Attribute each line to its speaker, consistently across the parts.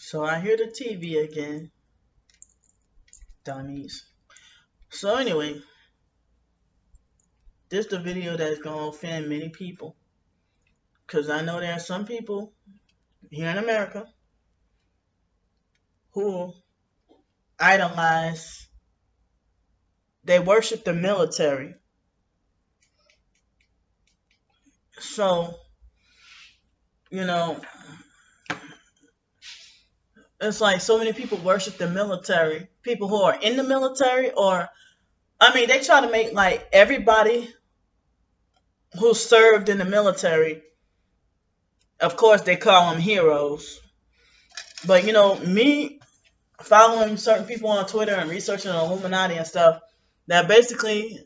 Speaker 1: So I hear the TV again, dummies. So anyway, this is the video that's gonna offend many people, cause I know there are some people here in America who idolize, they worship the military. So you know, it's like so many people worship the military. People who are in the military, or I mean, they try to make like everybody who served in the military. Of course, they call them heroes. But me following certain people on Twitter and researching Illuminati and stuff, that basically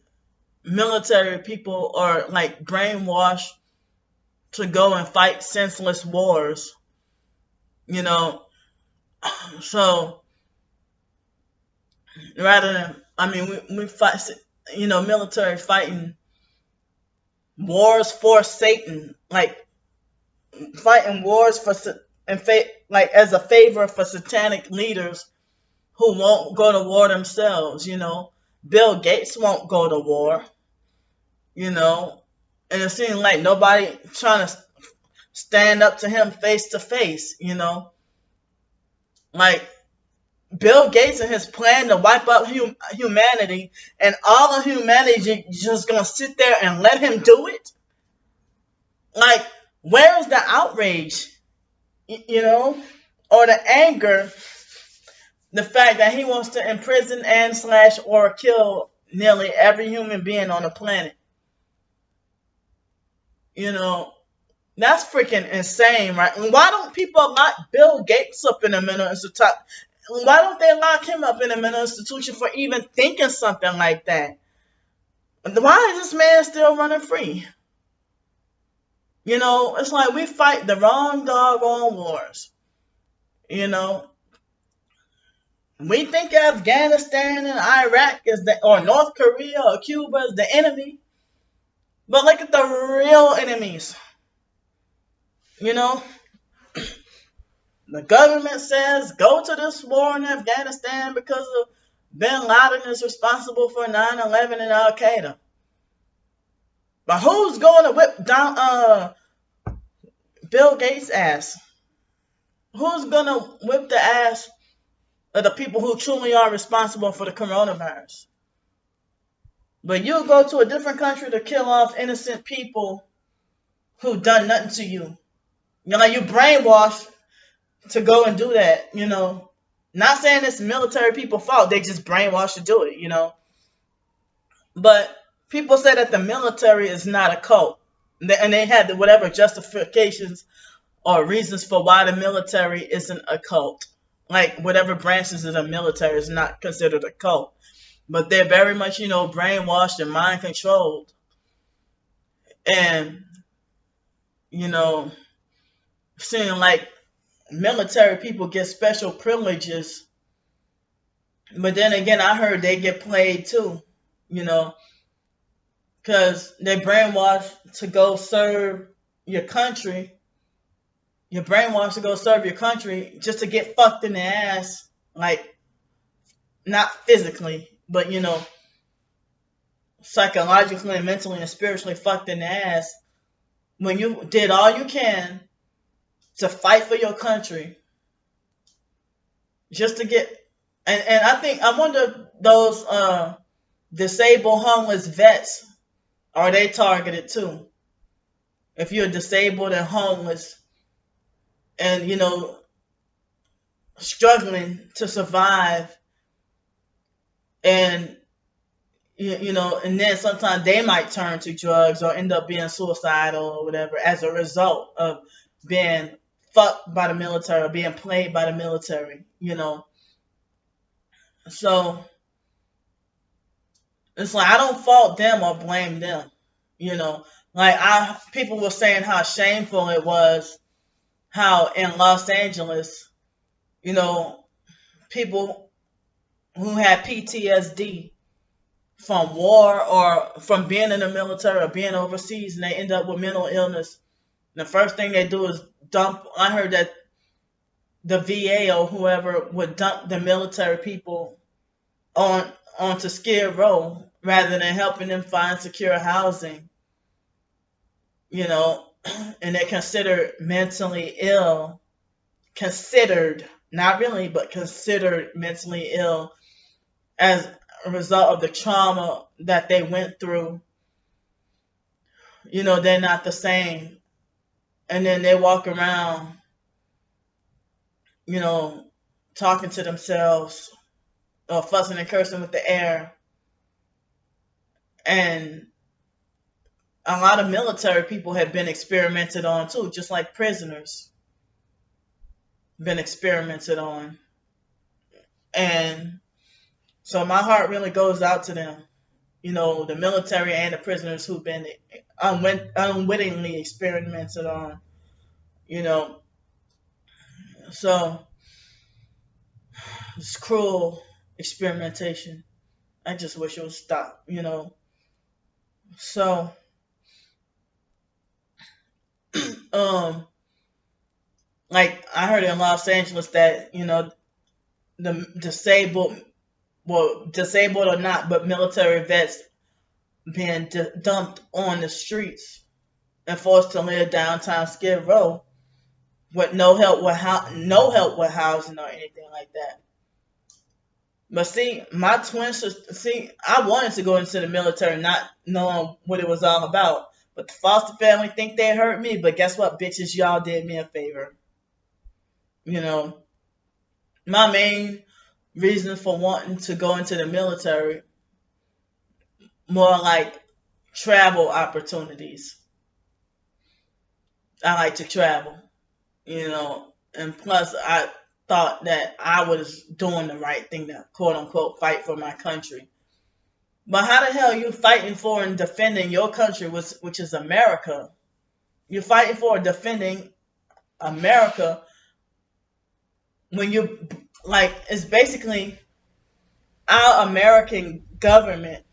Speaker 1: military people are like brainwashed to go and fight senseless wars. You know, so rather than, I mean, we fight, military fighting wars for Satan, like fighting wars for and like as a favor for satanic leaders who won't go to war themselves. Bill Gates won't go to war. You know, and it seems like nobody trying to stand up to him face to face. Like Bill Gates and his plan to wipe out humanity, and all of humanity just gonna sit there and let him do it. Like, where is the outrage? Or the anger, the fact that he wants to imprison and slash or kill nearly every human being on the planet. That's freaking insane, right? Why don't people lock Bill Gates up in a mental institution? Why don't they lock him up in a mental institution for even thinking something like that? Why is this man still running free? It's like we fight the wrong doggone wars. We think Afghanistan and Iraq or North Korea or Cuba is the enemy. But look at the real enemies. The government says go to this war in Afghanistan because of Bin Laden is responsible for 9/11 and Al Qaeda. But who's going to whip down Bill Gates' ass? Who's going to whip the ass of the people who truly are responsible for the coronavirus? But you'll go to a different country to kill off innocent people who done nothing to you. You brainwashed to go and do that. Not saying it's military people's fault. They just brainwashed to do it. But people say that the military is not a cult. And they had whatever justifications or reasons for why the military isn't a cult. Like whatever branches of the military is not considered a cult. But they're very much, brainwashed and mind controlled. And, seeing like military people get special privileges. But then again, I heard they get played too, because they're brainwashed to go serve your country. You're brainwashed to go serve your country just to get fucked in the ass, like not physically, but psychologically and mentally and spiritually fucked in the ass when you did all you can to fight for your country just to get. And I wonder those disabled homeless vets, are they targeted too? If you're disabled and homeless and struggling to survive, and and then sometimes they might turn to drugs or end up being suicidal or whatever as a result of being fucked by the military or being played by the military. So it's like I don't fault them or blame them. Like people were saying how shameful it was how in Los Angeles, people who had PTSD from war or from being in the military or being overseas, and they end up with mental illness. The first thing they do is dump. I heard that the VA or whoever would dump the military people on onto Skid Row rather than helping them find secure housing, you know, and they're considered mentally ill, considered, not really, but considered mentally ill as a result of the trauma that they went through. They're not the same. And then they walk around, you know, talking to themselves or fussing and cursing with the air. And a lot of military people have been experimented on too, just like prisoners been experimented on. And so my heart really goes out to them, the military and the prisoners who've been unwittingly experimented on, you know. So it's cruel experimentation. I just wish it would stop. So, um, like I heard in Los Angeles that, the disabled or not, but military vets being dumped on the streets and forced to live downtown Skid Row with no help with housing or anything like that. But see, my twin sister, I wanted to go into the military not knowing what it was all about. But the foster family think they hurt me. But guess what, bitches? Y'all did me a favor. You know, my main reason for wanting to go into the military, more like travel opportunities. I like to travel, and plus I thought that I was doing the right thing to quote unquote fight for my country. But how the hell are you fighting for and defending your country, which is America? You're fighting for and defending America when you like it's basically our American government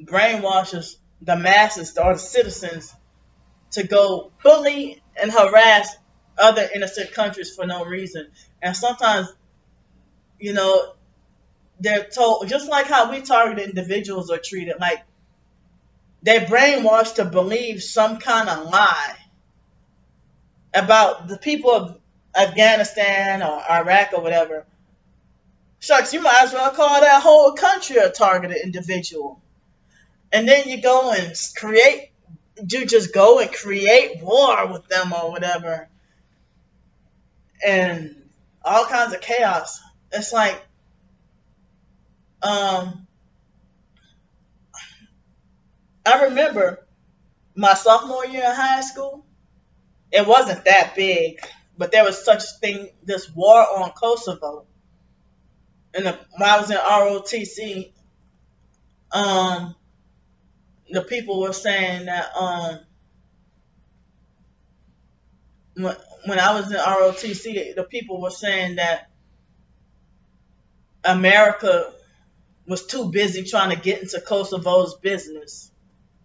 Speaker 1: brainwashes the masses or the citizens to go bully and harass other innocent countries for no reason. And sometimes, you know, they're told just like how we targeted individuals are treated, like they're brainwashed to believe some kind of lie about the people of Afghanistan or Iraq or whatever. Shucks, you might as well call that whole country a targeted individual. And then you just go and create war with them or whatever. And all kinds of chaos. It's like, um, I remember my sophomore year in high school. It wasn't that big, but there was such thing, this war on Kosovo. And when I was in ROTC, um, the people were saying that when I was in ROTC, the people were saying that America was too busy trying to get into Kosovo's business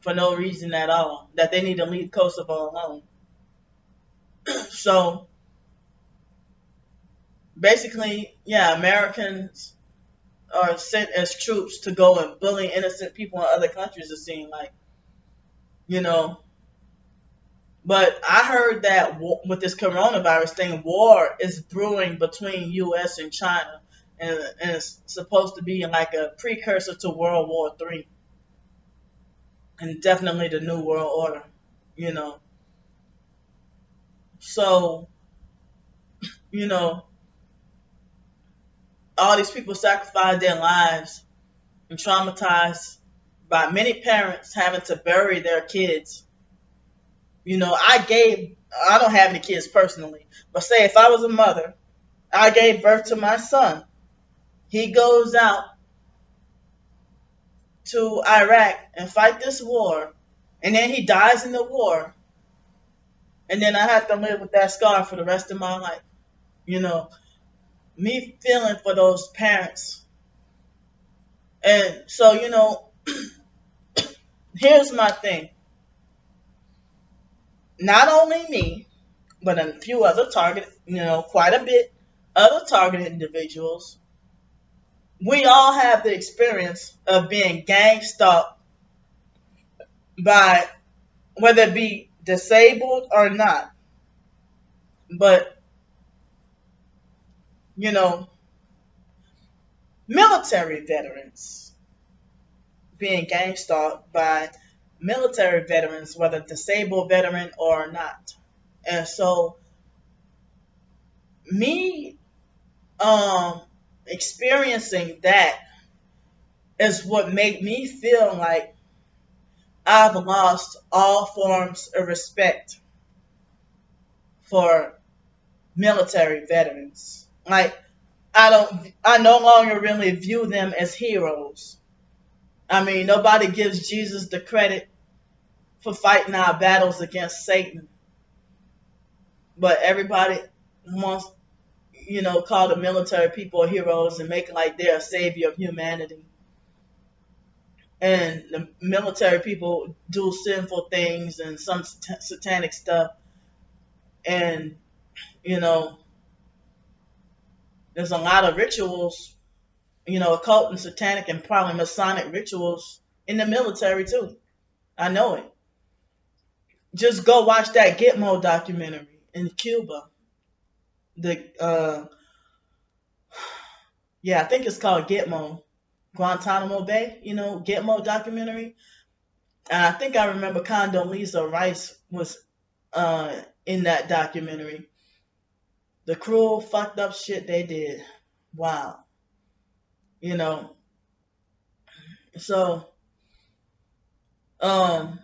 Speaker 1: for no reason at all. That they need to leave Kosovo alone. So basically, yeah, Americans are sent as troops to go and bully innocent people in other countries. It seems like, you know. But I heard that with this coronavirus thing, war is brewing between U.S. and China, and it's supposed to be like a precursor to World War III, and definitely the New World Order, you know. So, you know, all these people sacrificed their lives and traumatized by many parents having to bury their kids. I don't have any kids personally, but say if I was a mother, I gave birth to my son. He goes out to Iraq and fight this war, and then he dies in the war, and then I have to live with that scar for the rest of my life. You know, me feeling for those parents. And so, here's my thing. Not only me, but a few other targeted, quite a bit other targeted individuals. We all have the experience of being gang stalked by, whether it be disabled or not, but you know, military veterans being gang stalked by military veterans, whether disabled veteran or not. And so me experiencing that is what made me feel like I've lost all forms of respect for military veterans. Like I no longer really view them as heroes. I mean, nobody gives Jesus the credit for fighting our battles against Satan, but everybody wants, call the military people heroes and make it like they're a savior of humanity. And the military people do sinful things and some satanic stuff, and you know, there's a lot of rituals, occult and satanic and probably Masonic rituals in the military too. I know it. Just go watch that Gitmo documentary in Cuba. The yeah, I think it's called Gitmo, Guantanamo Bay. Gitmo documentary. And I think I remember Condoleezza Rice was in that documentary. The cruel, fucked up shit they did. Wow. You know. So um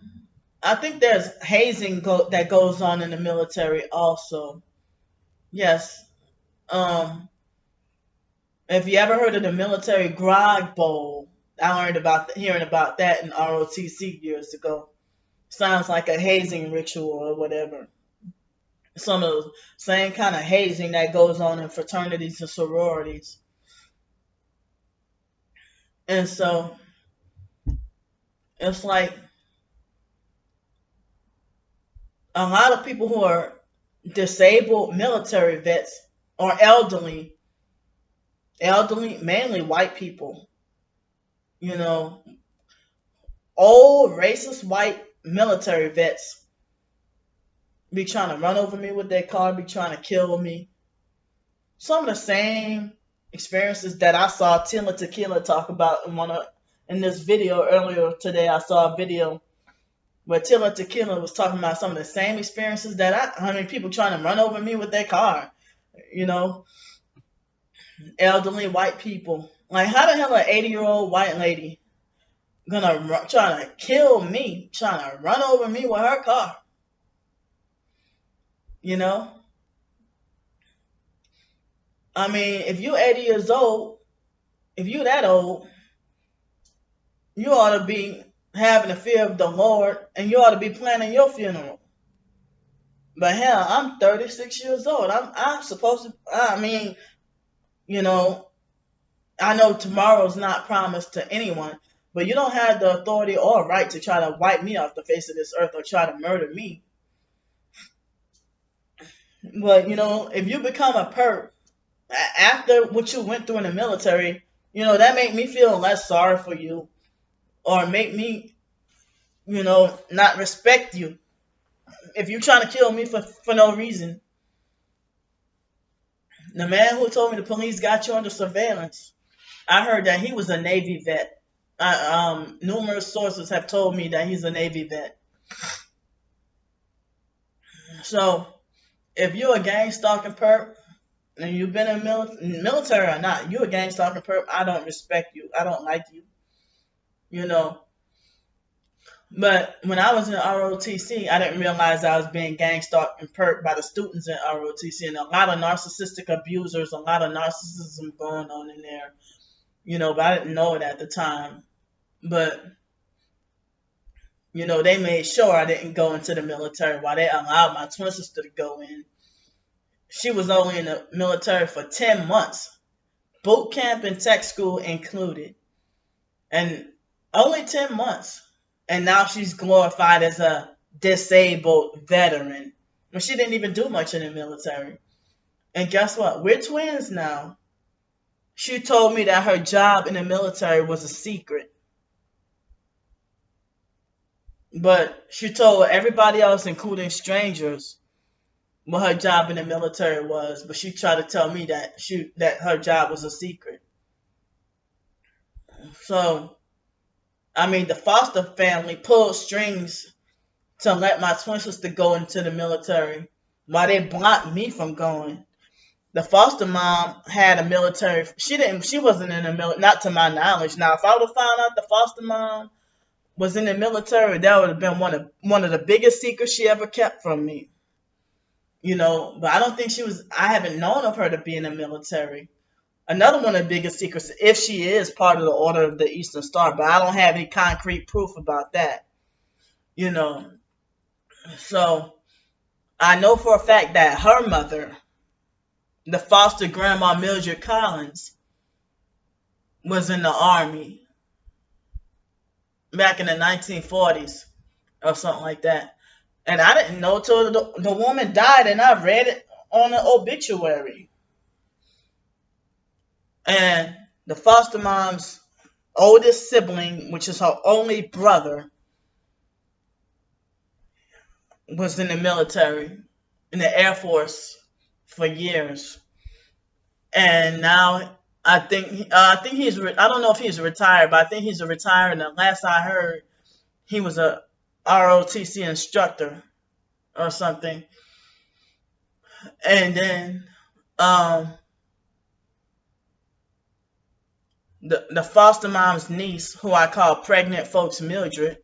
Speaker 1: I think there's hazing that goes on in the military also. Yes. Um if you ever heard of the military grog bowl, I learned about hearing about that in ROTC years ago. Sounds like a hazing ritual or whatever. Some of the same kind of hazing that goes on in fraternities and sororities. And so it's like a lot of people who are disabled military vets or elderly, mainly white people, you know, old racist white military vets be trying to run over me with their car, be trying to kill me. Some of the same experiences that I saw Tila Tequila talk about in this video earlier today. I saw a video where Tila Tequila was talking about some of the same experiences that I mean, people trying to run over me with their car, you know, elderly white people. Like, how the hell an 80-year-old white lady gonna try to kill me, trying to run over me with her car? You know, I mean, if you're 80 years old, if you're that old, you ought to be having the fear of the Lord, and you ought to be planning your funeral. But hell, I'm 36 years old. I'm supposed to. I mean, you know, I know tomorrow's not promised to anyone, but you don't have the authority or right to try to wipe me off the face of this earth or try to murder me. But if you become a perp after what you went through in the military, that make me feel less sorry for you, or make me, not respect you if you're trying to kill me for no reason. The man who told me the police got you under surveillance, I heard that he was a Navy vet. Numerous sources have told me that he's a Navy vet. So if you're a gang stalking perp and you've been in military or not, you're a gang stalking perp. I don't respect you. I don't like you. You know. But when I was in ROTC, I didn't realize I was being gang stalked and perked by the students in ROTC, and a lot of narcissistic abusers, a lot of narcissism going on in there. But I didn't know it at the time. But they made sure I didn't go into the military while they allowed my twin sister to go in. She was only in the military for 10 months, boot camp and tech school included, and only 10 months. And now she's glorified as a disabled veteran. Well, she didn't even do much in the military. And guess what? We're twins now. She told me that her job in the military was a secret. But she told everybody else, including strangers, what her job in the military was. But she tried to tell me that her job was a secret. So, I mean, the foster family pulled strings to let my twin sister go into the military while they blocked me from going. The foster mom had a military. She wasn't in the military, not to my knowledge. Now, if I would have found out the foster mom was in the military, that would have been one of the biggest secrets she ever kept from me. But I don't think she was. I haven't known of her to be in the military. Another one of the biggest secrets, if she is part of the Order of the Eastern Star, but I don't have any concrete proof about that. You know, so I know for a fact that her mother, the foster grandma Mildred Collins, was in the army back in the 1940s or something like that. And I didn't know till the woman died, and I read it on an obituary. And the foster mom's oldest sibling, which is her only brother, was in the military, in the Air Force for years. And now I think he's I don't know if he's retired, but I think he's a retired. And the last I heard, he was a ROTC instructor or something. And then um, the foster mom's niece, who I call pregnant folks Mildred,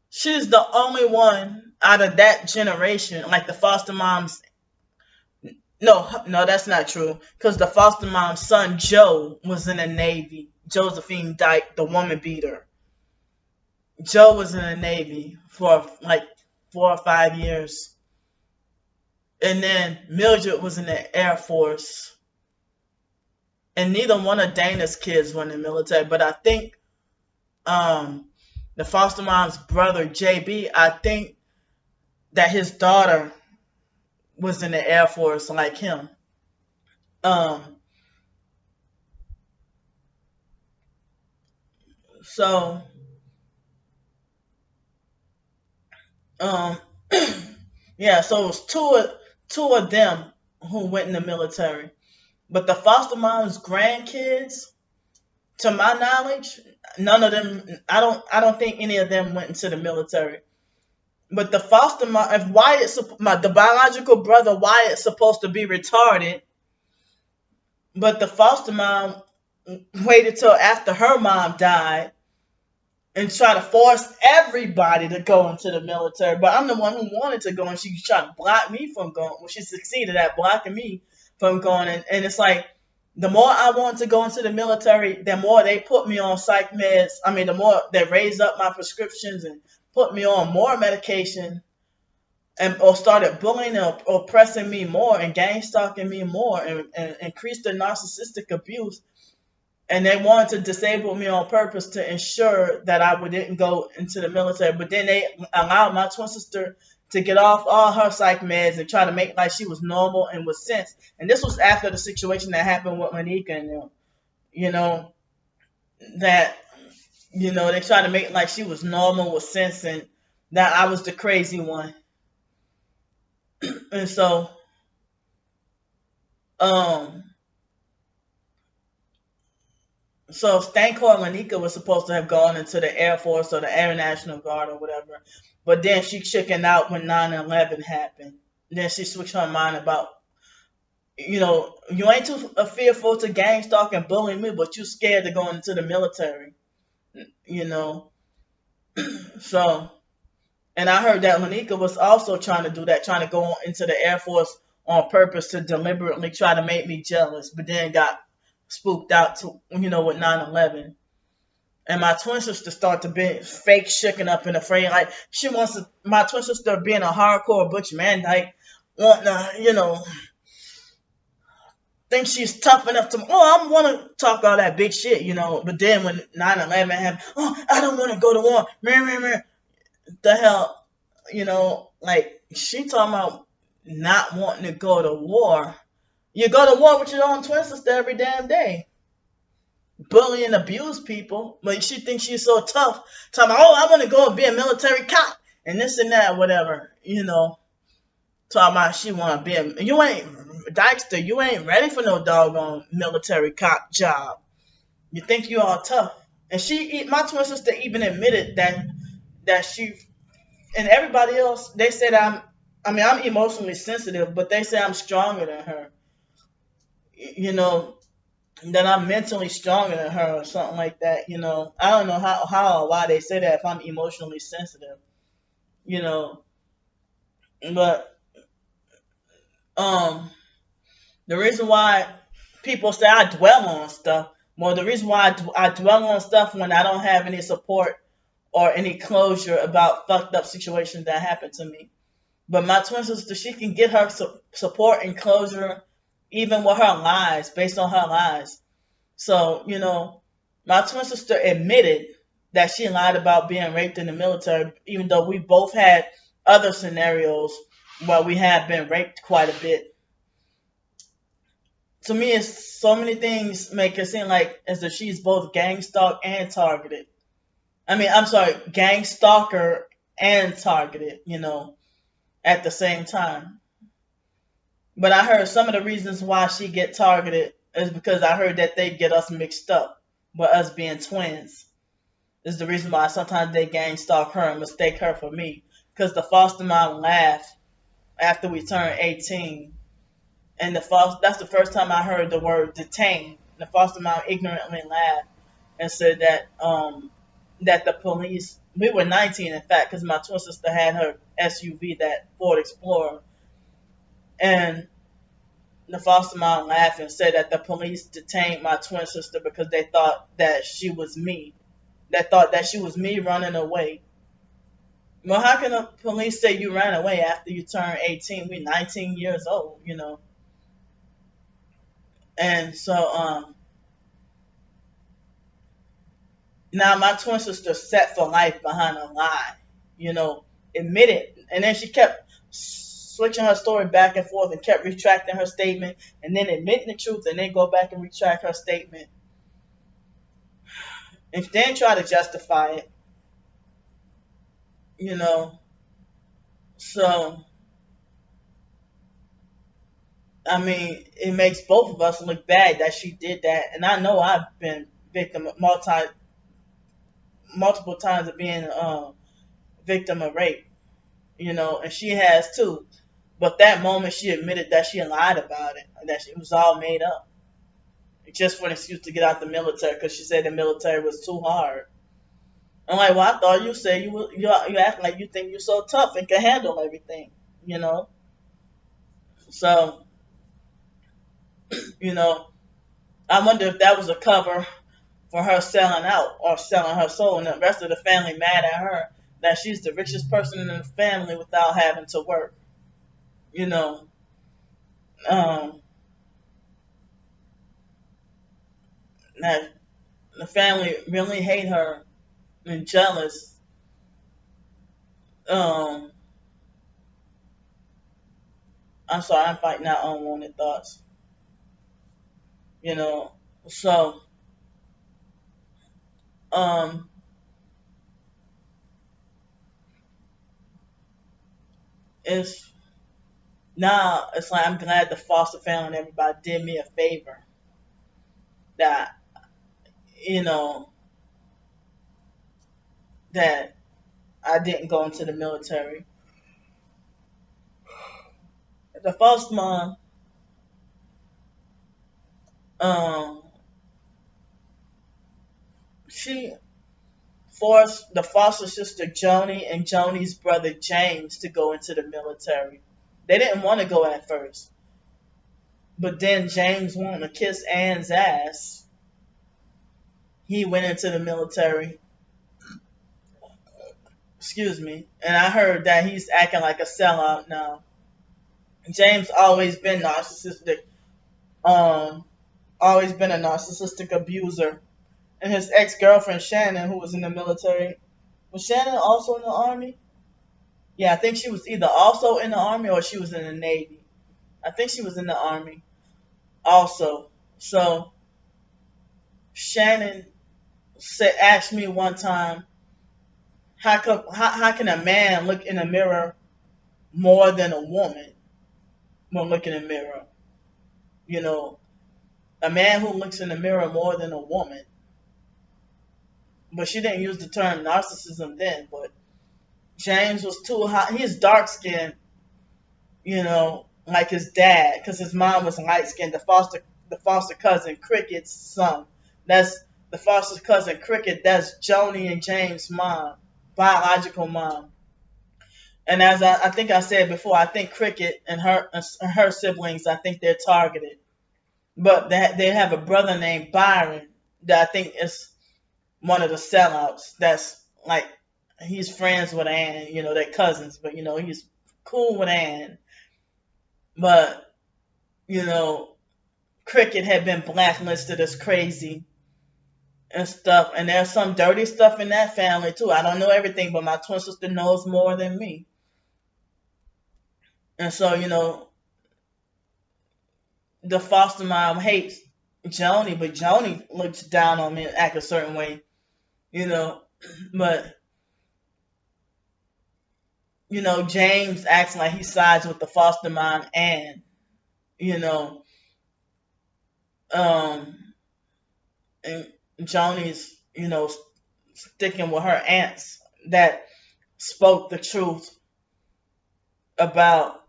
Speaker 1: she's the only one out of that generation, like the foster mom's. No, no, that's not true. Because the foster mom's son Joe was in the Navy. Josephine Dyke, the woman beater. Joe was in the Navy for like 4 or 5 years. And then Mildred was in the Air Force. And neither one of Dana's kids were in the military. But I think the foster mom's brother, JB, I think that his daughter was in the Air Force like him. Um, so, um, yeah, so it was two of them who went in the military. But the foster mom's grandkids, to my knowledge, none of them. I don't think any of them went into the military. But the foster mom, if the biological brother Wyatt's supposed to be retarded, but the foster mom waited till after her mom died and try to force everybody to go into the military. But I'm the one who wanted to go, and she tried to block me from going. Well, she succeeded at blocking me from going. And it's like, the more I want to go into the military, the more they put me on psych meds. I mean, the more they raise up my prescriptions and put me on more medication, or started bullying or oppressing me more and gang stalking me more, and increased the narcissistic abuse. And they wanted to disable me on purpose to ensure that I didn't go into the military. But then they allowed my twin sister to get off all her psych meds and try to make like she was normal and with sense. And this was after the situation that happened with Monica and them. You know, that, they tried to make like she was normal with sense, and that I was the crazy one. And um, so Stanko and Lanika was supposed to have gone into the Air Force or the Air National Guard or whatever. But then she chickened out when 9/11 happened. Then she switched her mind about, you ain't too fearful to gang stalk and bully me, but you scared to go into the military. You know. So, and I heard that Lanika was also trying to do that, trying to go into the Air Force on purpose to deliberately try to make me jealous, but then got spooked out to, with 9/11. And my twin sister started to be fake shaken up and afraid. Like, she wants my twin sister being a hardcore butch man, like, wanting to, think she's tough enough to, I want to talk all that big shit, But then when 9/11 happened, I don't want to go to war. The hell? like she talking about not wanting to go to war. You go to war with your own twin sister every damn day, bully and abuse people. But she thinks she's so tough. Talking about, oh, I want to go and be a military cop and this and that, whatever. Talking about she want to be you ain't Dykster. You ain't ready for no doggone military cop job. You think you all tough. And my twin sister even admitted that she and everybody else. They said I'm emotionally sensitive, but they say I'm stronger than her. You know that I'm mentally stronger than her or something like that. I don't know how or why they say that if I'm emotionally sensitive. You know, but um, the reason why people say I dwell on stuff. Well, the reason why I dwell on stuff when I don't have any support or any closure about fucked up situations that happened to me. But my twin sister, she can get her support and closure even with her lies, based on her lies. So, my twin sister admitted that she lied about being raped in the military, even though we both had other scenarios where we have been raped quite a bit. To me, it's so many things make it seem like as if she's both gang stalked and targeted. I'm sorry, gang stalker and targeted, at the same time. But I heard some of the reasons why she get targeted is because I heard that they get us mixed up with us being twins. Is the reason why sometimes they gang stalk her and mistake her for me. Because the foster mom laughed after we turned 18. And that's the first time I heard the word detained. The foster mom ignorantly laughed and said that the police, we were 19 in fact, because my twin sister had her SUV, that Ford Explorer, and the foster mom laughed and said that the police detained my twin sister because they thought that she was me. They thought that she was me running away. Well, how can the police say you ran away after you turned 18? We're 19 years old. And so now my twin sister set for life behind a lie, admitted. And then she kept switching her story back and forth and kept retracting her statement and then admitting the truth and then go back and retract her statement. And then try to justify it, you know. So, it makes both of us look bad that she did that. And I know I've been victim of multiple times of being victim of rape, and she has too. But that moment she admitted that she lied about it, that it was all made up, just for an excuse to get out the military because she said the military was too hard. I'm like, well, I thought you said you act like you think you're so tough and can handle everything, you know. So, you know, I wonder if that was a cover for her selling out or selling her soul, and the rest of the family mad at her that she's the richest person in the family without having to work, you know. Um, that the family really hate her and jealous. Um, I'm sorry, I'm fighting out unwanted thoughts, you know. So, um, it's it's like I'm glad the foster family and everybody did me a favor that you know that I didn't go into the military. The foster mom, um, she forced the foster sister Joni and Joni's brother James to go into the military. They didn't want to go at first, but then James wanted to kiss Anne's ass. He went into the military. Excuse me. And I heard that he's acting like a sellout now. James always been narcissistic. Um, Always been a narcissistic abuser. And his ex girlfriend Shannon, who was in the military, was Shannon also in the army? Yeah, I think she was either also in the army or she was in the Navy. I think she was in the army also. So Shannon asked me one time, how can a man look in a mirror more than a woman when looking in a mirror? You know, a man who looks in the mirror more than a woman. But she didn't use the term narcissism then. But James was too hot. He's dark skinned, like his dad, because his mom was light skinned. The foster cousin Cricket's son. That's the foster cousin Cricket. That's Joni and James' mom, biological mom. And as I think I said before, I think Cricket and her siblings, I think they're targeted. But they have a brother named Byron that I think is one of the sellouts. That's like he's friends with Ann. They're cousins, but he's cool with Ann. But you know, Cricket had been blacklisted as crazy and stuff. And there's some dirty stuff in that family too. I don't know everything, but my twin sister knows more than me. And so, the foster mom hates Joni, but Joni looks down on me and act a certain way, you know. But, James acts like he sides with the foster mom and, you know, um, and Joni's, sticking with her aunts that spoke the truth about,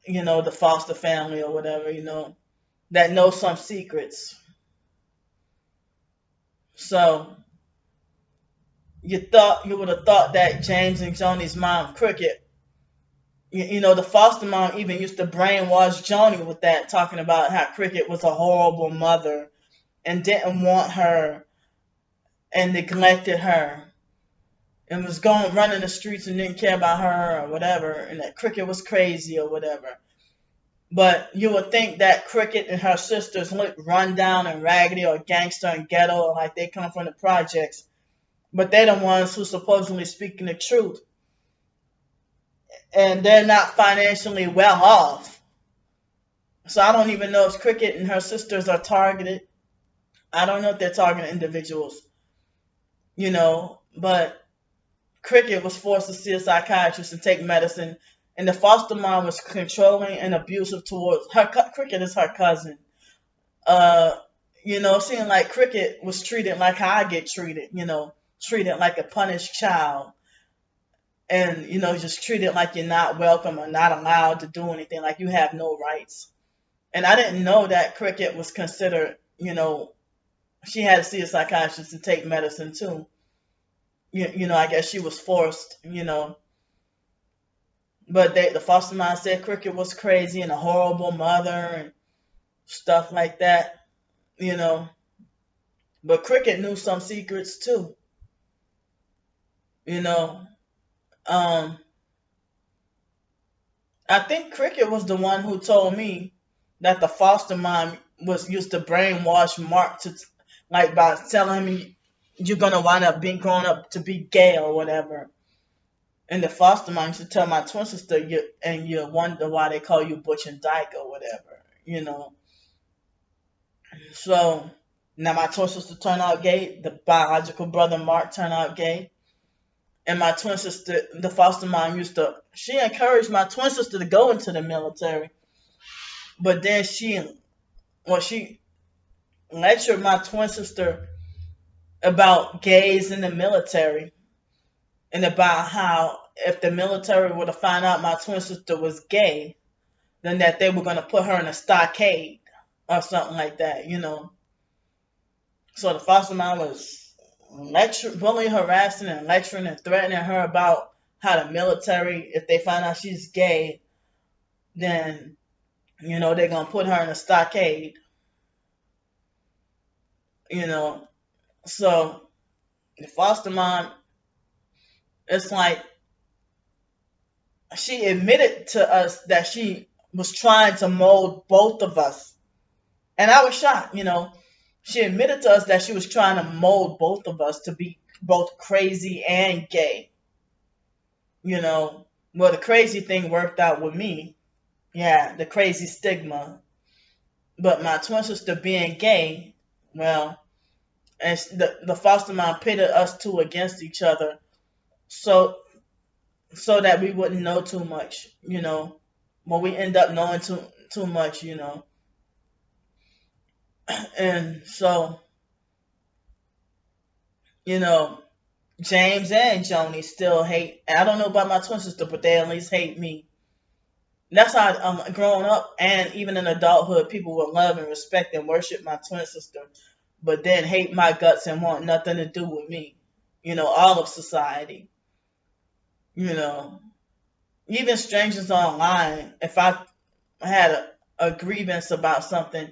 Speaker 1: the foster family or whatever, that know some secrets. So you would have thought that James and Joni's mom, Cricket, the foster mom even used to brainwash Joni with that, talking about how Cricket was a horrible mother and didn't want her and neglected her and was going running the streets and didn't care about her or whatever, and that Cricket was crazy or whatever. But you would think that Cricket and her sisters look run down and raggedy or gangster and ghetto or like they come from the projects. But they're the ones who supposedly speaking the truth. And they're not financially well off. So I don't even know if Cricket and her sisters are targeted. I don't know if they're targeting individuals, but Cricket was forced to see a psychiatrist and take medicine, and the foster mom was controlling and abusive towards her. Cricket is her cousin. Uh, seeing like Cricket was treated like how I get treated, treated like a punished child, and just treated like you're not welcome or not allowed to do anything, like you have no rights. And I didn't know that Cricket was considered, she had to see a psychiatrist and take medicine too. I guess she was forced, but the foster mom said Cricket was crazy and a horrible mother and stuff like that, you know. But Cricket knew some secrets too, you know. Um, I think Cricket was the one who told me that the foster mom was used to brainwash Mark to, like, by telling him you're gonna wind up being grown up to be gay or whatever. And the foster mom used to tell my twin sister, you wonder why they call you Butch and Dyke or whatever. So now my twin sister turned out gay. The biological brother Mark turned out gay. And my twin sister, the foster mom she encouraged my twin sister to go into the military. But then she lectured my twin sister about gays in the military and about how if the military were to find out my twin sister was gay, then that they were going to put her in a stockade or something like that. So the foster mom was bullying, harassing, and lecturing and threatening her about how the military, if they find out she's gay, then they're gonna put her in a stockade. You know, so the foster mom, it's like she admitted to us that she was trying to mold both of us, and I was shocked. She admitted to us that she was trying to mold both of us to be both crazy and gay. You know, Well, the crazy thing worked out with me. Yeah, the crazy stigma. But my twin sister being gay, well, and the foster mom pitted us two against each other, so that we wouldn't know too much, When we end up knowing too much, and so you know, James and Joni still hate. I don't know about my twin sister, but they at least hate me. That's how growing up and even in adulthood, people would love and respect and worship my twin sister, but then hate my guts and want nothing to do with me. All of society. You know, even strangers online. If I had a grievance about something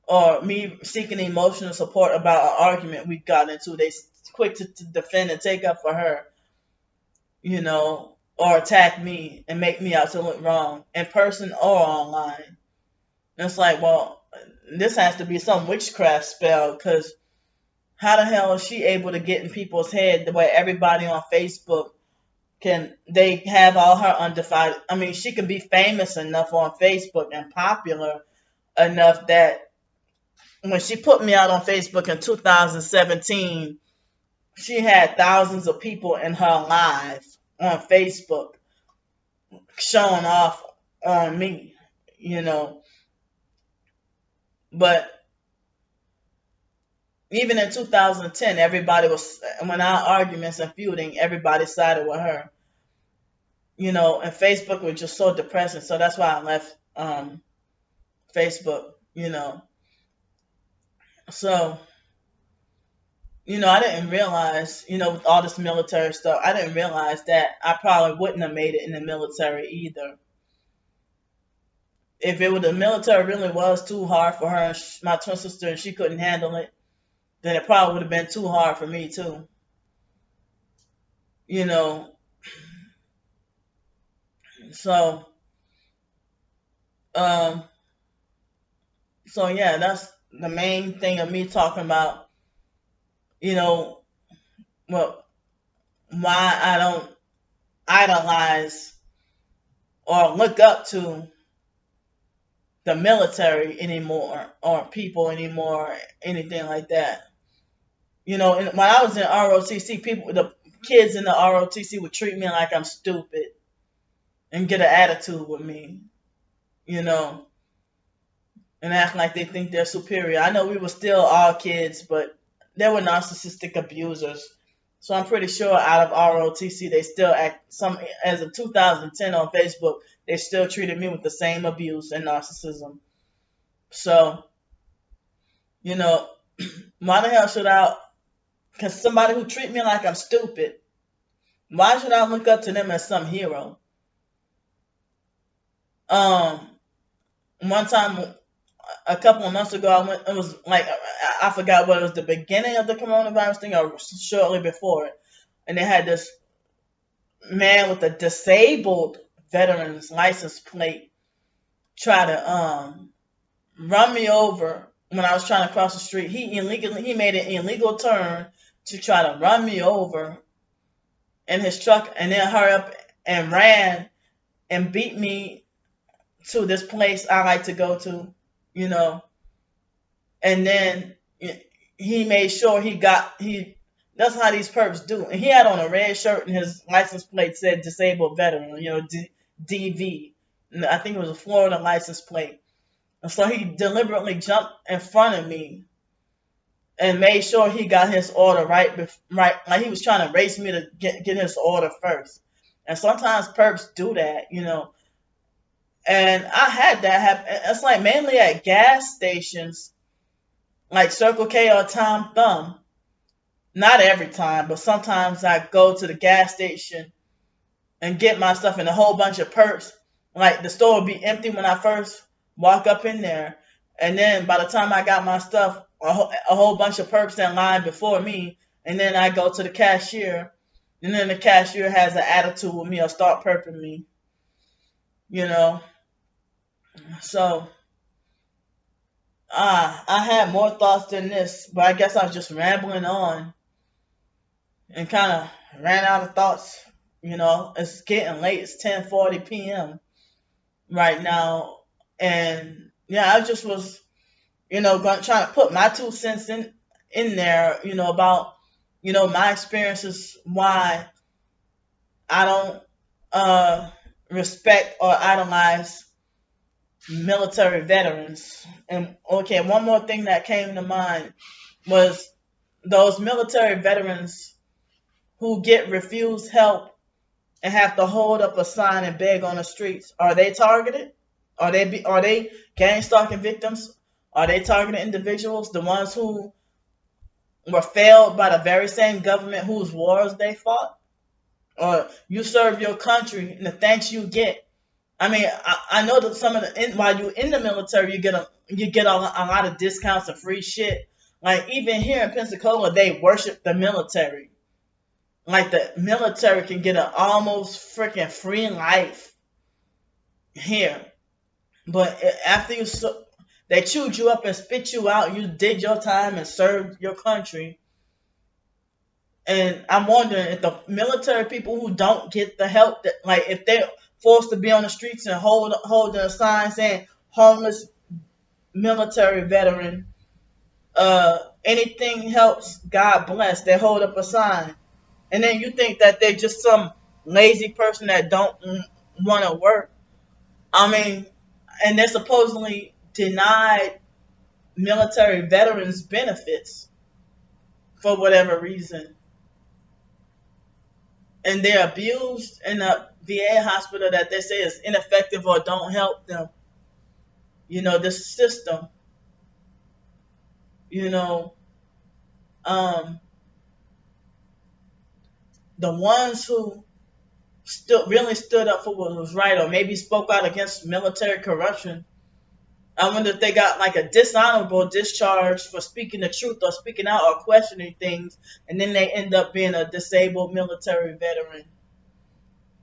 Speaker 1: or me seeking emotional support about an argument we got into, they quick to defend and take up for her, or attack me and make me out to look wrong in person or online. And it's like, well, this has to be some witchcraft spell because how the hell is she able to get in people's head the way everybody on Facebook they have all her undivided. I mean, she can be famous enough on Facebook and popular enough that when she put me out on Facebook in 2017, she had thousands of people in her live on Facebook showing off on me, you know. But even in 2010, everybody was, when our arguments and feuding, everybody sided with her, and Facebook was just so depressing. So that's why I left Facebook, So, I didn't realize, with all this military stuff, I didn't realize that I probably wouldn't have made it in the military either. If it was the military really was too hard for her, and my twin sister, and she couldn't handle it, then it probably would have been too hard for me too. You know, so um, so yeah, that's the main thing of me talking about. You know, well, why I don't idolize or look up to the military anymore or people anymore, anything like that. And when I was in ROTC, the kids in the ROTC would treat me like I'm stupid and get an attitude with me, you know, and act like they think they're superior. I know we were still all kids, but they were narcissistic abusers. So I'm pretty sure out of ROTC, they still act as of 2010 on Facebook, they still treated me with the same abuse and narcissism. So, you know, why the hell should I, because somebody who treat me like I'm stupid, why should I look up to them as some hero? Um, One time, a couple of months ago, I went. It was like I forgot what it was, the beginning of the coronavirus thing or shortly before it, and they had this man with a disabled veteran's license plate try to run me over when I was trying to cross the street. He made an illegal turn to try to run me over in his truck, and then hurry up and ran and beat me to this place I like to go to, you know. And then he made sure he. That's how these perps do. And he had on a red shirt, and his license plate said disabled veteran, DV. And I think it was a Florida license plate. And so he deliberately jumped in front of me and made sure he got his order right, like he was trying to race me to get his order first. And sometimes perps do that, And I had that happen. It's like mainly at gas stations, like Circle K or Tom Thumb. Not every time, but sometimes I go to the gas station and get my stuff, and a whole bunch of perps. Like the store would be empty when I first walk up in there, and then by the time I got my stuff, a whole bunch of perps in line before me, and then I go to the cashier, and then the cashier has an attitude with me or start perping me, you know. So I had more thoughts than this, but I guess I was just rambling on and kind of ran out of thoughts It's getting late. It's 10:40 p.m. right now, and yeah, I just was, trying to put my 2 cents in there, about, my experiences, why I don't respect or idolize military veterans. And okay, one more thing that came to mind was those military veterans who get refused help and have to hold up a sign and beg on the streets. Are they targeted? Are they gang stalking victims? Are they targeted individuals? The ones who were failed by the very same government whose wars they fought? Or you serve your country and the thanks you get. I mean, I know that some of while you're in the military, you get a lot of discounts and free shit. Like even here in Pensacola, they worship the military. Like the military can get an almost freaking free life here, but after they chewed you up and spit you out. You did your time and served your country. And I'm wondering if the military people who don't get the help, that like if they're forced to be on the streets and hold a sign saying homeless military veteran, anything helps, God bless. They hold up a sign, and then you think that they're just some lazy person that don't want to work. I mean, and they're supposedly denied military veterans benefits for whatever reason, and they're abused in a VA hospital that they say is ineffective or don't help them. This system, you know, um, the ones who stood up for what was right, or maybe spoke out against military corruption. I wonder if they got like a dishonorable discharge for speaking the truth or speaking out or questioning things, and then they end up being a disabled military veteran,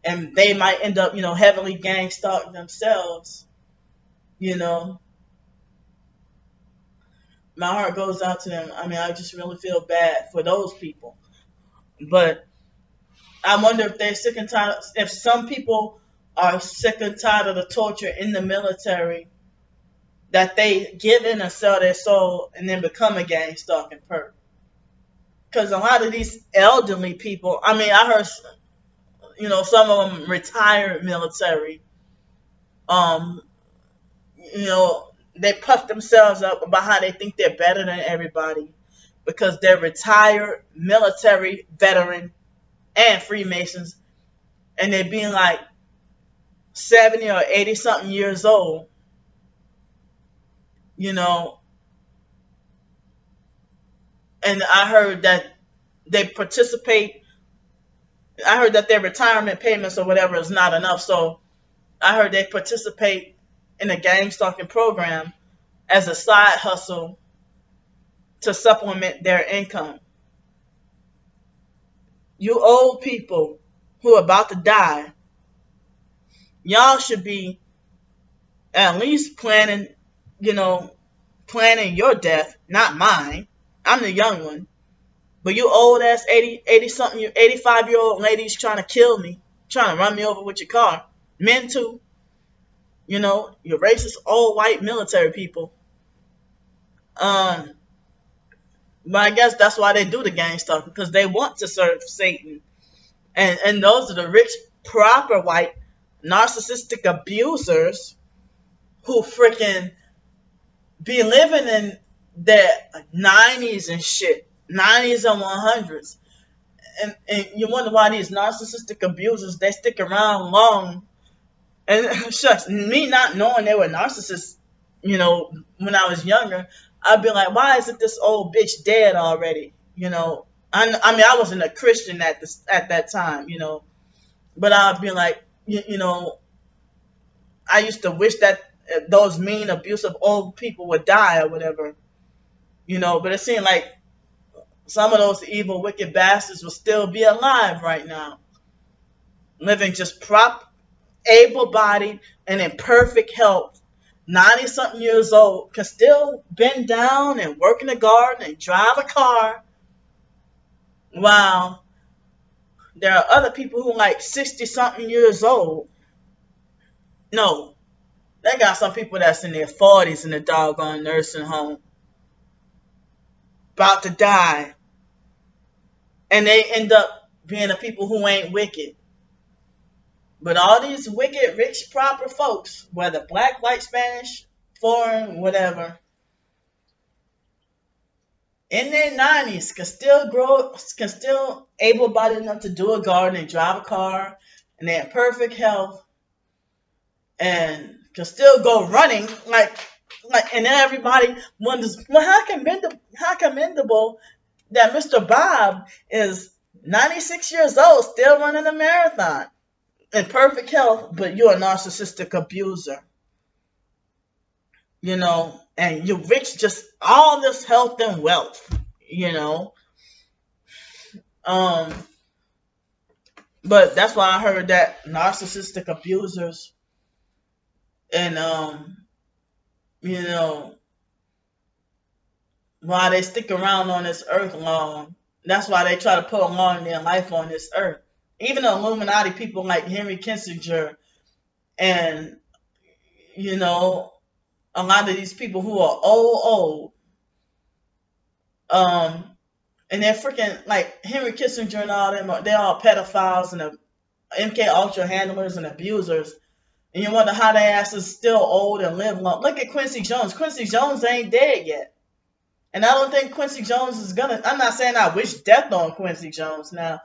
Speaker 1: and they might end up, heavily gang stalked themselves. You know, my heart goes out to them. I mean, I just really feel bad for those people. But I wonder if they're sick and tired. If some people are sick and tired of the torture in the military, that they give in and sell their soul and then become a gang stalking perp. Because a lot of these elderly people, I mean, I heard, some of them retired military. Um, they puff themselves up about how they think they're better than everybody because they're retired military veteran and Freemasons, and they're being like 70 or 80 something years old, you know. And I heard that they participate. I heard that their retirement payments or whatever is not enough, so I heard they participate in a gang stalking program as a side hustle to supplement their income. You old people who are about to die, y'all should be at least you know, planning your death, not mine. I'm the young one. But you old ass 80 something, you 85-year-old ladies trying to kill me, trying to run me over with your car. Men too. You racist old white military people. Um, but I guess that's why they do the gang stuff, because they want to serve Satan. And those are the rich, proper white, narcissistic abusers who freaking be living in their 90s and shit, 90s and 100s. And you wonder why these narcissistic abusers, they stick around long. And shucks, me not knowing they were narcissists, when I was younger, I'd be like, why isn't this old bitch dead already? I mean, I wasn't a Christian at that time, but I'd be like, I used to wish that those mean, abusive old people would die or whatever, but it seemed like some of those evil, wicked bastards will still be alive right now, living just able-bodied and in perfect health. 90 something years old, can still bend down and work in the garden and drive a car. Wow. there are other people who like 60 something years old. No, they got some people that's in their 40s in the doggone nursing home, about to die, and they end up being the people who ain't wicked. But all these wicked, rich, proper folks, whether black, white, Spanish, foreign, whatever, in their 90s can still grow, can still able-bodied enough to do a garden and drive a car, and they're in perfect health, and can still go running and then everybody wonders, well, how commendable that Mr. Bob is 96 years old, still running a marathon in perfect health, but you're a narcissistic abuser, and you're rich, just all this health and wealth, you know. Um, but that's why I heard that narcissistic abusers and you know, why they stick around on this earth long. That's why they try to prolong their life on this earth. Even the Illuminati people like Henry Kissinger and, you know, a lot of these people who are old, and they're freaking like Henry Kissinger and all them, they're all pedophiles and MK Ultra handlers and abusers. And you wonder how their ass is still old and live long. Look at Quincy Jones. Quincy Jones ain't dead yet. And I don't think Quincy Jones is gonna. I'm not saying I wish death on Quincy Jones now,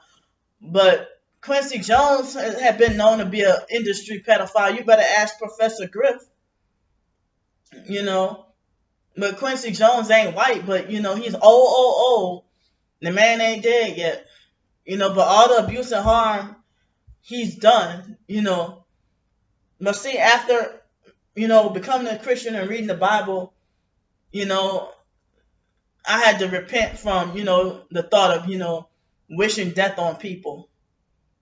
Speaker 1: but Quincy Jones had been known to be an industry pedophile. You better ask Professor Griff, you know. But Quincy Jones ain't white, but he's old. The man ain't dead yet, But all the abuse and harm he's done, But see, after becoming a Christian and reading the Bible, you know, I had to repent from, the thought of, wishing death on people.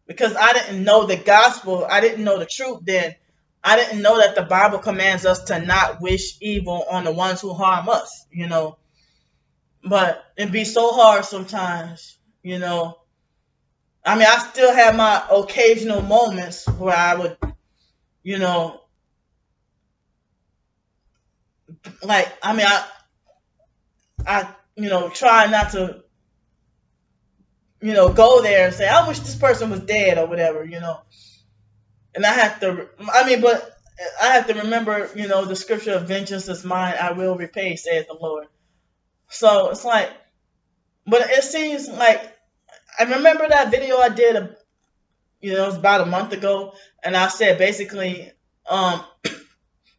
Speaker 1: Because I didn't know the gospel. I didn't know the truth then. I didn't know that the Bible commands us to not wish evil on the ones who harm us, But it'd be so hard sometimes, I mean, I still have my occasional moments where I would, I mean, try not to go there and say, I wish this person was dead or whatever, And but I have to remember, the scripture of vengeance is mine, I will repay, saith the Lord. So it's like, but it seems like, I remember that video I did, it was about a month ago, and I said basically,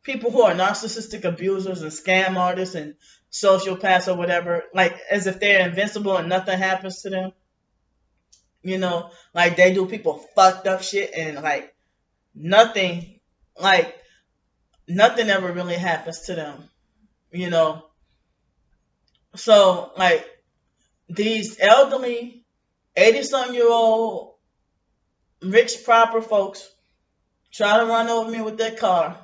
Speaker 1: people who are narcissistic abusers and scam artists and sociopaths or whatever, like as if they're invincible and nothing happens to them. Like they do people fucked up shit and nothing, like nothing ever really happens to them, So like these elderly, 80-some-year-old, rich, proper folks try to run over me with their car,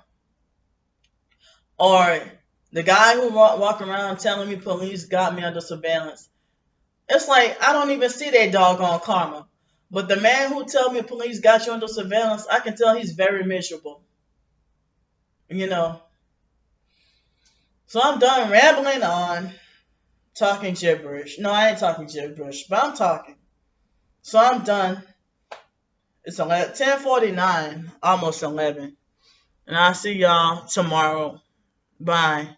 Speaker 1: or the guy who walk around telling me police got me under surveillance. It's like I don't even see their doggone karma. But the man who tell me police got you under surveillance, I can tell he's very miserable. So I'm done rambling on, talking gibberish. No, I ain't talking gibberish, but I'm talking. So I'm done. It's 10:49, almost 11. And I'll see y'all tomorrow. Bye.